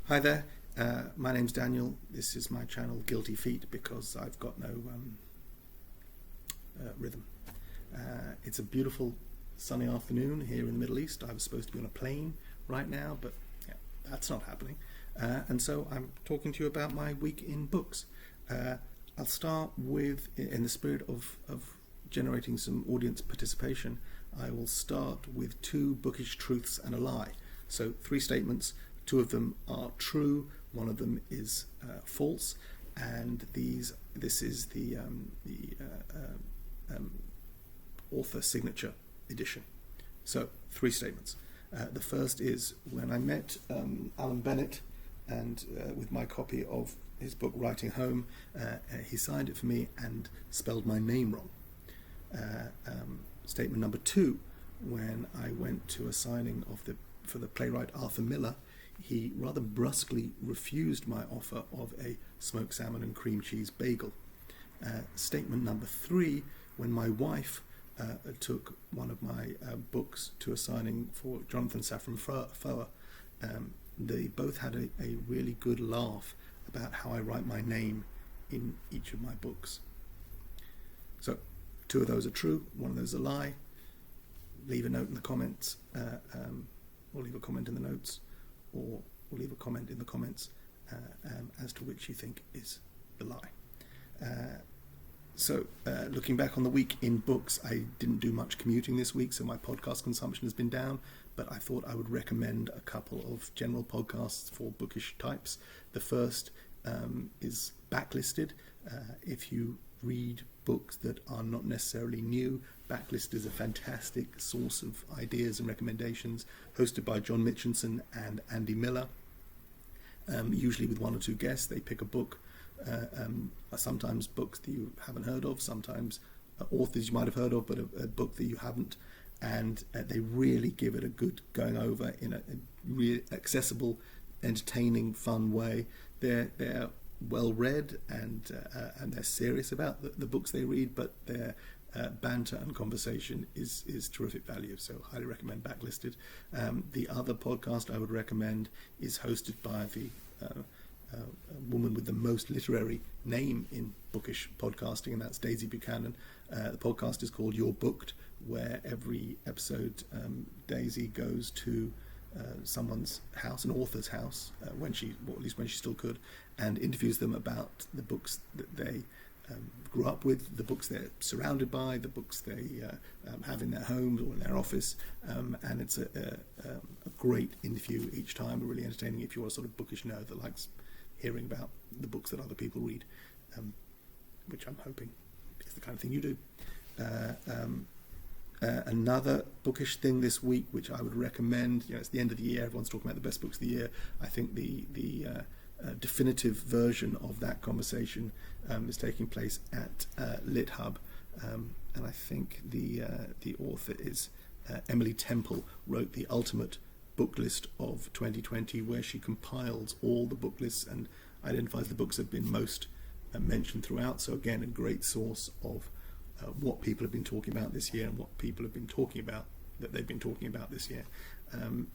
Hi there, my name's Daniel. This is my channel GuiltyFeat because I've got no rhythm. It's a beautiful sunny afternoon here in the Middle East. I was supposed to be on a plane right now, but yeah, that's not happening. And so I'm talking to you about my week in books. I'll start with, in the spirit of generating some audience participation, I will start with 2 bookish truths and a lie. So 3 statements. 2 of them are true, 1 of them is false, and this is the author signature edition. So 3 statements. The first is, when I met Alan Bennett and with my copy of his book Writing Home, he signed it for me and spelled my name wrong. Statement number 2, when I went to a signing for the playwright Arthur Miller, he rather brusquely refused my offer of a smoked salmon and cream cheese bagel. Statement number 3, when my wife took one of my books to a signing for Jonathan Safran Foer, they both had a really good laugh about how I write my name in each of my books. So 2 of those are true, 1 of those is a lie. Leave a note in the comments, or leave a comment in the notes, or leave a comment in the comments as to which you think is the lie. So looking back on the week in books, I didn't do much commuting this week, so my podcast consumption has been down, but I thought I would recommend a couple of general podcasts for bookish types. The first is Backlisted. If you read books that are not necessarily new, Backlist is a fantastic source of ideas and recommendations, hosted by John Mitchinson and Andy Miller. Usually with 1 or 2 guests, they pick a book, sometimes books that you haven't heard of, sometimes authors you might have heard of, but a book that you haven't, and they really give it a good going over in a really accessible, entertaining, fun way. They're well read, and they're serious about the books they read, but their banter and conversation is terrific value, so highly recommend Backlisted. The other podcast I would recommend is hosted by the woman with the most literary name in bookish podcasting, and that's Daisy Buchanan. The podcast is called You're Booked, where every episode Daisy goes to someone's house, an author's house, at least when she still could, and interviews them about the books that they grew up with, the books they're surrounded by, the books they have in their homes or in their office, and it's a great interview each time, really entertaining if you're a sort of bookish nerd that likes hearing about the books that other people read, which I'm hoping is the kind of thing you do. Another bookish thing this week, which I would recommend, it's the end of the year, everyone's talking about the best books of the year. I think the definitive version of that conversation is taking place at LitHub, and I think the author is Emily Temple, wrote the ultimate book list of 2020, where she compiles all the book lists and identifies the books that have been most mentioned throughout. So again, a great source of what people have been talking about this year and what people have been talking about that they've been talking about this year.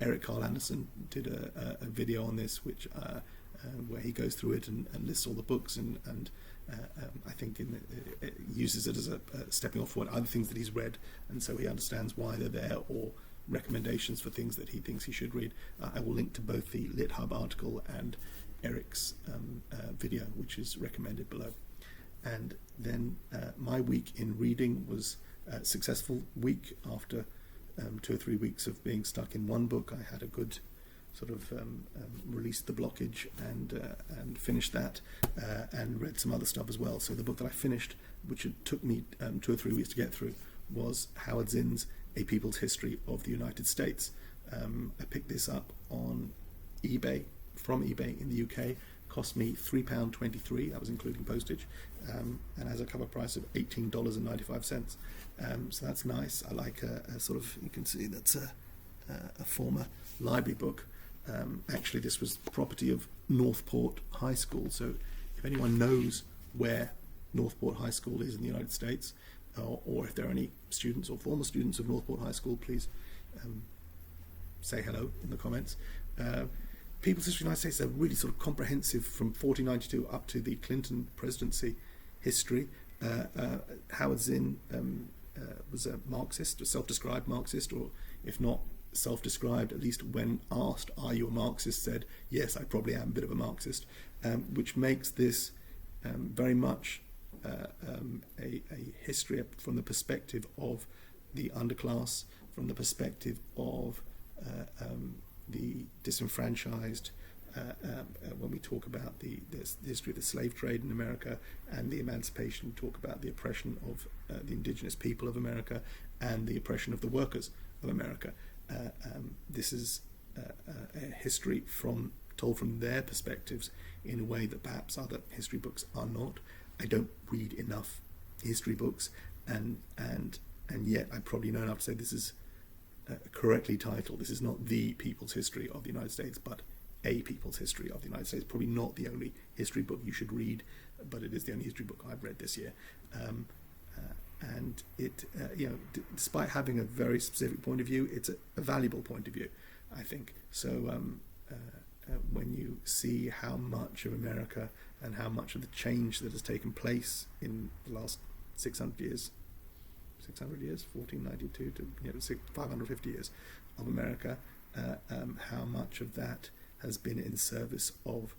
Eric Carl Anderson did a video on this, which where he goes through it and lists all the books, and I think it uses it as a stepping off for other things that he's read, and so he understands why they're there, or recommendations for things that he thinks he should read. I will link to both the LitHub article and Eric's video, which is recommended below. And then my week in reading was a successful week. After 2 or 3 weeks of being stuck in one book, I had a good sort of released the blockage and finished that, and read some other stuff as well. So the book that I finished, which it took me 2 or 3 weeks to get through, was Howard Zinn's A People's History of the United States. I picked this up on eBay, from eBay in the UK. Cost me £3.23, that was including postage, and has a cover price of $18.95. So that's nice. I like a sort of, you can see that's a former library book. Actually, this was property of Northport High School, so if anyone knows where Northport High School is in the United States, or if there are any students or former students of Northport High School, please say hello in the comments. People's history of the United States is a really sort of comprehensive, from 1492 up to the Clinton presidency history. Howard Zinn was a Marxist, a self-described Marxist, or if not self-described, at least when asked, "Are you a Marxist?" said, "Yes, I probably am a bit of a Marxist," which makes this very much a history from the perspective of the underclass, from the perspective of the disenfranchised. When we talk about the history of the slave trade in America and the emancipation, talk about the oppression of the indigenous people of America and the oppression of the workers of America. This is a history told from their perspectives in a way that perhaps other history books are not. I don't read enough history books, and yet I probably know enough to say this is correctly titled. This is not the people's history of the United States, but a people's history of the United States. Probably not the only history book you should read, but it is the only history book I've read this year. And it, despite having a very specific point of view, it's a valuable point of view, I think. So when you see how much of America and how much of the change that has taken place in the last 600 years, 1492 to 550 years of America, how much of that has been in service of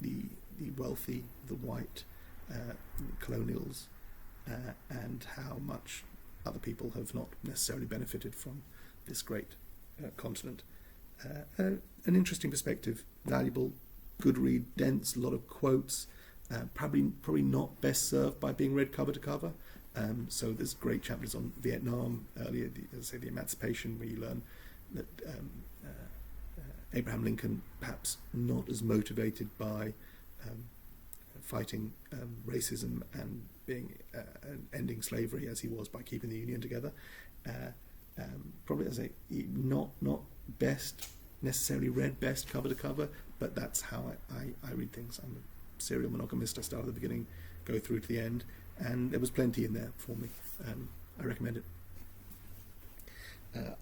the wealthy, the white colonials, and how much other people have not necessarily benefited from this great continent. An interesting perspective, valuable, good read, dense, a lot of quotes. Probably not best served by being read cover to cover. So there's great chapters on Vietnam earlier, the emancipation, where you learn that Abraham Lincoln, perhaps not as motivated by fighting racism and ending slavery as he was by keeping the Union together. Probably as not best necessarily read best cover to cover, but that's how I read things. I'm a serial monogamist. I start at the beginning, go through to the end, and there was plenty in there for me. I recommend it.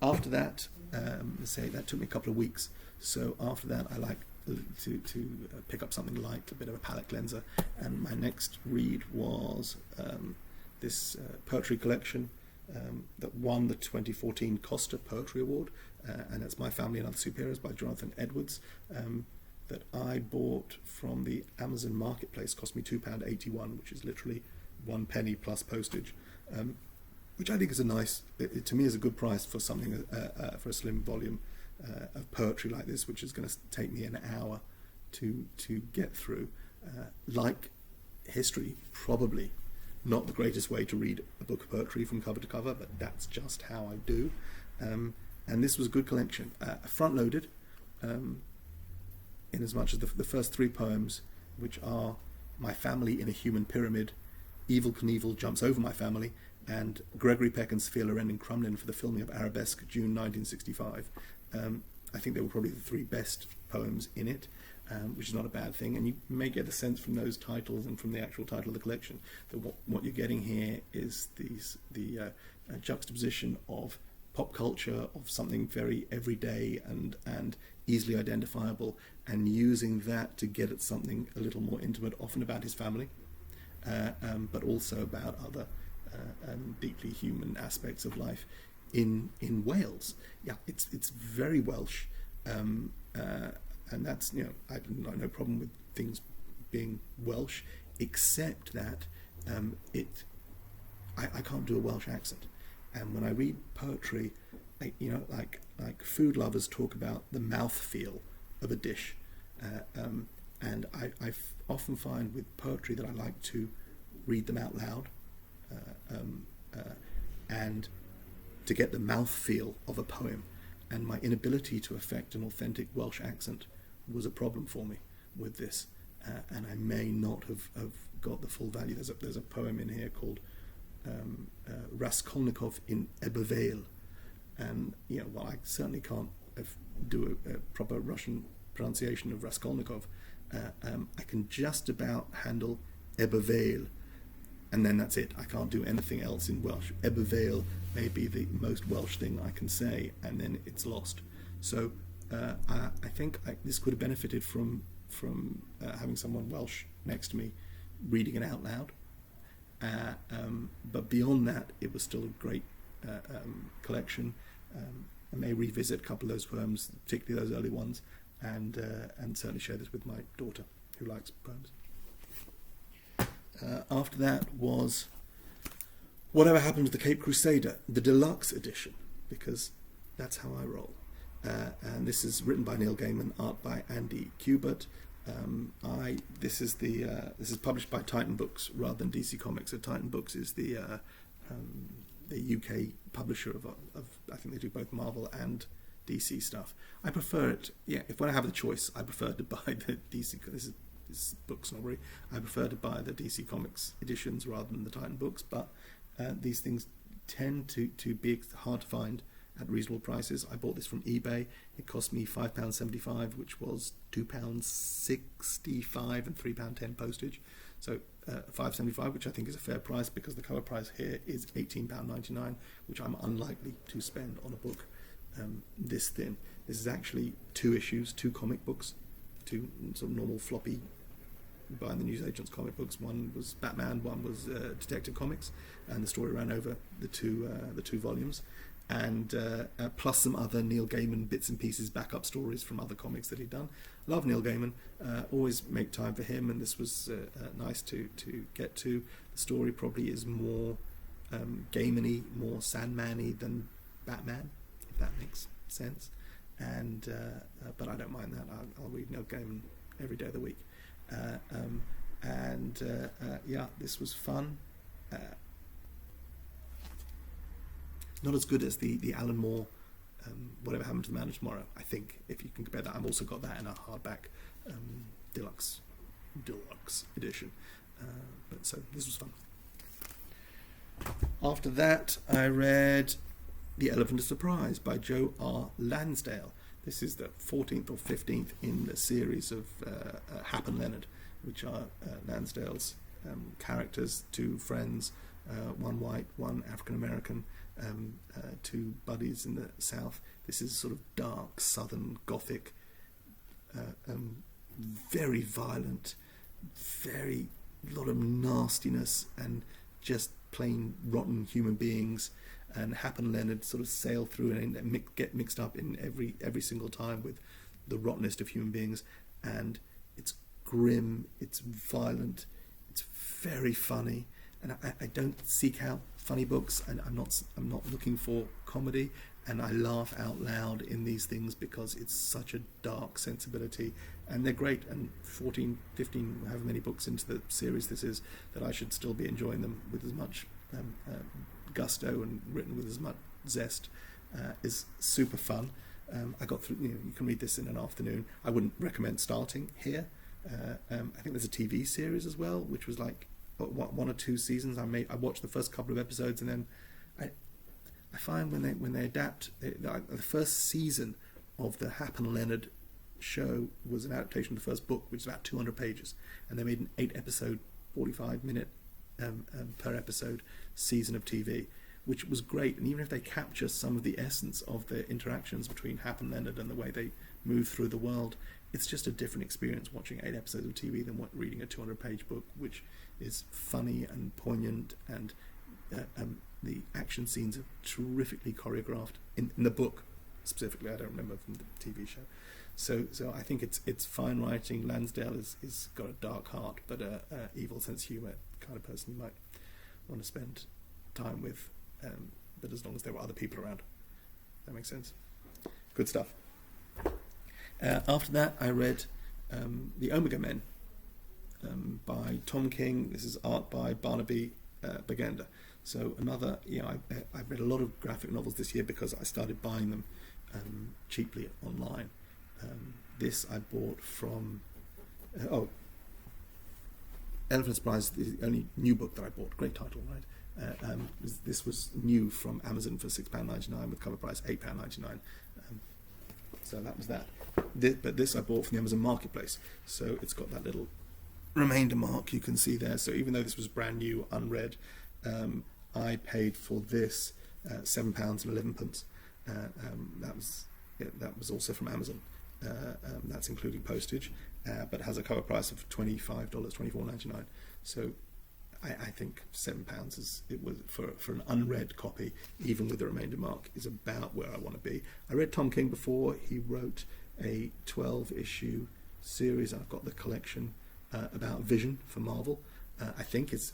After that, that took me a couple of weeks. So after that, I like to pick up something light, a bit of a palate cleanser. And my next read was this poetry collection that won the 2014 Costa Poetry Award, and that's My Family and Other Superheroes by Jonathan Edwards, that I bought from the Amazon Marketplace. Cost me £2.81, which is literally 1 penny plus postage, which I think is to me is a good price for something, for a slim volume of poetry like this, which is going to take me an hour to get through. Like history, probably not the greatest way to read a book of poetry from cover to cover, but that's just how I do. And this was a good collection, front-loaded, in as much as the first 3 poems, which are My Family in a Human Pyramid, Evel Knievel Jumps Over My Family, and Gregory Peck and Sophia Loren in Crumlin for the filming of Arabesque, June 1965. I think they were probably the 3 best poems in it, which is not a bad thing. And you may get a sense from those titles and from the actual title of the collection that what you're getting here is the juxtaposition of pop culture, of something very everyday and easily identifiable, and using that to get at something a little more intimate, often about his family, but also about other deeply human aspects of life in Wales. Yeah, it's very Welsh, and that's, I have no problem with things being Welsh, except that I can't do a Welsh accent. And when I read poetry, like food lovers talk about the mouthfeel of a dish, and I often find with poetry that I like to read them out loud, and to get the mouthfeel of a poem. And my inability to affect an authentic Welsh accent was a problem for me with this, and I may not have got the full value. There's a poem in here called Raskolnikov in Ebervale, and while I certainly can't do a proper Russian pronunciation of Raskolnikov, I can just about handle Ebervale, and then that's it. I can't do anything else in Welsh. Ebervale may be the most Welsh thing I can say, and then it's lost. So I think this could have benefited from having someone Welsh next to me reading it out loud. But beyond that, it was still a great collection. I may revisit a couple of those poems, particularly those early ones, and certainly share this with my daughter, who likes poems. After that was Whatever Happened to the Caped Crusader, the deluxe edition, because that's how I roll. And this is written by Neil Gaiman, art by Andy Kubert. This is published by Titan Books rather than DC Comics. So Titan Books is the UK publisher of I think they do both Marvel and DC stuff. I prefer it. Yeah, when I have the choice, I prefer to buy the DC. This is book snobbery. I prefer to buy the DC Comics editions rather than the Titan Books. But these things tend to be hard to find at reasonable prices. I bought this from eBay. It cost me £5.75, which was £2.65 and £3.10 postage. So £5.75, which I think is a fair price, because the cover price here is £18.99, which I'm unlikely to spend on a book this thin. This is actually 2 issues, 2 comic books, 2 sort of normal floppy buying the newsagent's comic books. One was Batman, one was Detective Comics, and the story ran over the two volumes. And plus some other Neil Gaiman bits and pieces, backup stories from other comics that he'd done. Love Neil Gaiman, always make time for him, and this was nice to get to. The story probably is more Gaiman-y, more Sandman-y than Batman, if that makes sense. And but I don't mind that. I'll read Neil Gaiman every day of the week. Yeah, this was fun. Not as good as the Alan Moore Whatever Happened to the Man of Tomorrow, I think, if you can compare that. I've also got that in a hardback deluxe edition. But so this was fun. After that, I read The Elephant of Surprise by Joe R. Lansdale. This is the 14th or 15th in the series of Hap and Leonard, which are Lansdale's characters, 2 friends, one white, one African-American, 2 buddies in the South. This is sort of dark, southern, gothic, very violent, very lot of nastiness, and just plain rotten human beings. And Hap and Leonard sort of sail through and get mixed up in every single time with the rottenest of human beings. And it's grim, it's violent, it's very funny. And I don't seek out funny books, and I'm not looking for comedy, and I laugh out loud in these things because it's such a dark sensibility, and they're great. And 14, 15, however many books into the series this is, that I should still be enjoying them with as much gusto and written with as much zest, is super fun. I got through. You can read this in an afternoon. I wouldn't recommend starting here. I think there's a TV series as well, which was like 1 or 2 seasons. I watched the first couple of episodes, and then I find when they adapt, the first season of the Hap and Leonard show was an adaptation of the first book, which is about 200 pages, and they made an 8-episode, 45-minute per episode season of TV, which was great. And even if they capture some of the essence of the interactions between Hap and Leonard and the way they move through the world, it's just a different experience watching 8 episodes of TV than reading a 200-page book, which is funny and poignant, and the action scenes are terrifically choreographed in the book specifically. I don't remember from the TV show. So I think it's fine writing. Lansdale is got a dark heart, but a evil sense of humour, kind of person you might want to spend time with, but as long as there were other people around. That makes sense. Good stuff. After that, I read The Omega Men by Tom King. This is art by Barnaby Bagenda. So another, I've read a lot of graphic novels this year because I started buying them cheaply online. This I bought from Elephant Surprise, the only new book that I bought. Great title, right? This was new from Amazon for £6.99 with cover price £8.99. So that was that. But this I bought from the Amazon Marketplace. So it's got that little remainder mark you can see there. So even though this was brand new, unread, I paid for this £7.11. That was that was also from Amazon. That's including postage, but has a cover price of $25, $24.99. So I think £7 it was for an unread copy, even with the remainder mark, is about where I want to be. I read Tom King before. He wrote a 12-issue series. I've got the collection about Vision for Marvel. I think is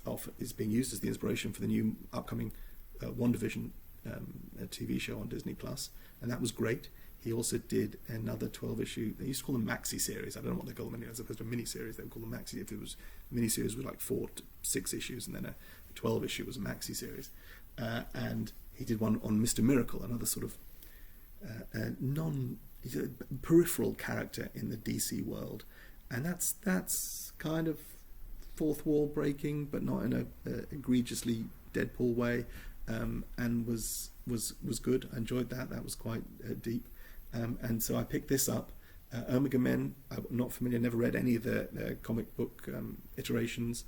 being used as the inspiration for the new upcoming WandaVision TV show on Disney Plus, and that was great. He also did another 12-issue. They used to call them maxi series. I don't know what they call them anymore. As opposed to a mini series, they would call them maxi. If it was mini series with like 4 to 6 issues, and then a 12-issue was a maxi series. And he did one on Mr. Miracle, another sort of he's a peripheral character in the DC world, and that's kind of fourth wall breaking, but not in a egregiously Deadpool way, and was good. I enjoyed that. That was quite deep. And so I picked this up. Omega Men, I'm not familiar, never read any of their comic book iterations.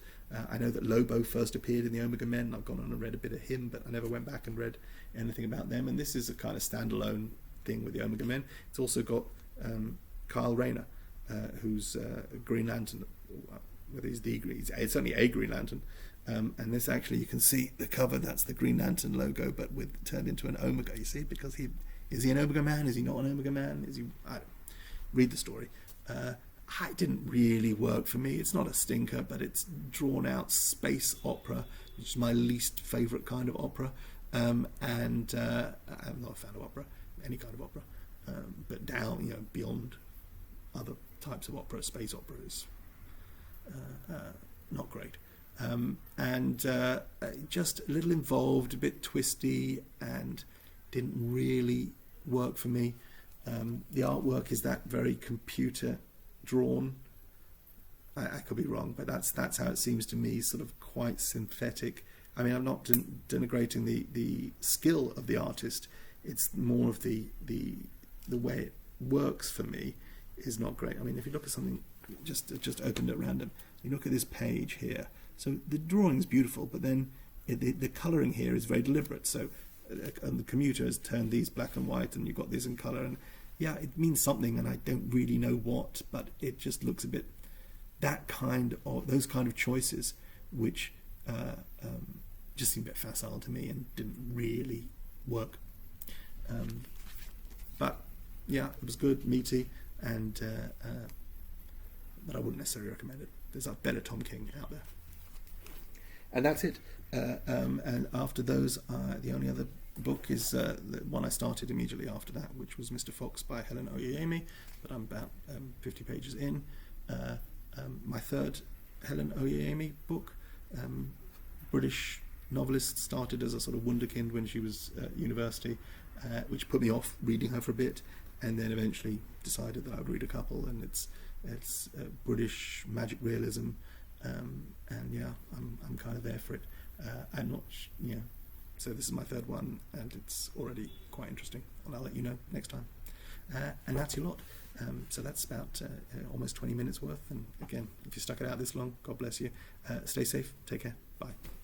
I know that Lobo first appeared in the Omega Men. I've gone on and read a bit of him, but I never went back and read anything about them. And this is a kind of standalone thing with the Omega Men. It's also got Kyle Rayner, who's Green Lantern, whether he's the Green, it's only a Green Lantern. And this actually, you can see the cover, that's the Green Lantern logo, but turned into an Omega, you see, because is he an Omega Man? Is he not an Omega Man? Is he? Read the story. It didn't really work for me. It's not a stinker, but it's drawn out space opera, which is my least favourite kind of opera. And I'm not a fan of opera, any kind of opera. But down, beyond other types of opera, space opera is not great. And just a little involved, a bit twisty, and didn't really work for me. The artwork is that very computer drawn. I could be wrong, but that's how it seems to me, sort of quite synthetic. I mean, I'm not denigrating the skill of the artist. It's more of the way it works for me is not great. I mean, if you look at something, just opened at random, you look at this page here. So the drawing is beautiful, but then the colouring here is very deliberate. So and the commuter has turned these black and white, and you've got this in colour, and yeah, it means something, and I don't really know what, but it just looks a bit those kind of choices, which just seemed a bit facile to me and didn't really work. But yeah, it was good, meaty, and but I wouldn't necessarily recommend it. There's a better Tom King out there. And that's it. And after those, the only other book is the one I started immediately after that, which was Mr. Fox by Helen Oyeyemi, but I'm about 50 pages in. My third Helen Oyeyemi book. British novelist, started as a sort of wunderkind when she was at university, which put me off reading her for a bit, and then eventually decided that I would read a couple, and it's British magic realism. And yeah, I'm kind of there for it. I'm not, so this is my third one, and it's already quite interesting, and I'll let you know next time. And that's your lot. So that's about almost 20 minutes worth, and again, if you stuck it out this long, God bless you. Stay safe, take care, bye.